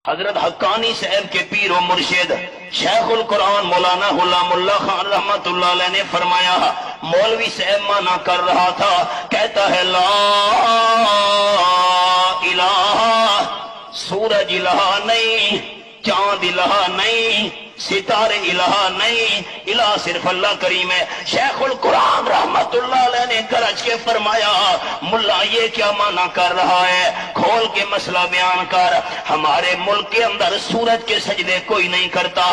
حضرت حقانی صاحب کے پیر و مرشد شیخ القرآن مولانا غلام اللہ خان رحمت اللہ علیہ نے فرمایا، مولوی صاحب مانا کر رہا تھا، کہتا ہے لا الہ، سورج الہ نہیں، چاند الہ نہیں، ستارے الہ نہیں، الہ صرف اللہ کریم ہے۔ شیخ القرآن رحمت اللہ علیہ نے گرج کے فرمایا، ملا یہ کیا مانا کر رہا ہے، کھول کے مسئلہ بیان کر۔ ہمارے ملک کے اندر سورج کے سجدے کوئی نہیں کرتا،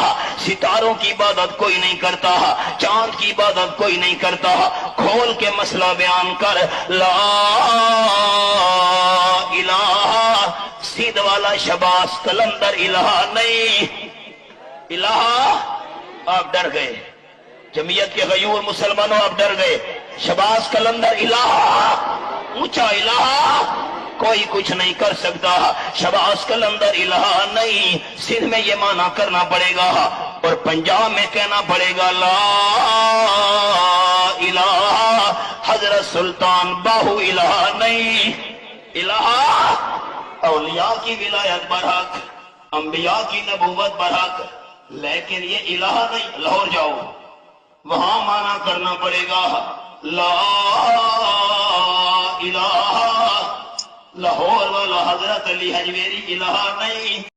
ستاروں کی عبادت کوئی نہیں کرتا، چاند کی عبادت کوئی نہیں کرتا، کھول کے مسئلہ بیان کر۔ لا الہ، سید والا شباز قلندر الہ نہیں، الہ آپ ڈر گئے، جمعیت کے غیور مسلمانوں آپ ڈر گئے، شباز قلندر الہ، اونچا الہ، کوئی کچھ نہیں کر سکتا، شباز قلندر الہ نہیں۔ سندھ میں یہ معنی کرنا پڑے گا اور پنجاب میں کہنا پڑے گا لا الہ، حضرت سلطان باہو الہ نہیں۔ الہ اولیاء کی ولایت برحق، انبیاء کی نبوت برحق، لیکن یہ الہ نہیں۔ لاہور جاؤ، وہاں مانا کرنا پڑے گا لا الہ، لاہور والا حضرت علی حجویری الہ نہیں۔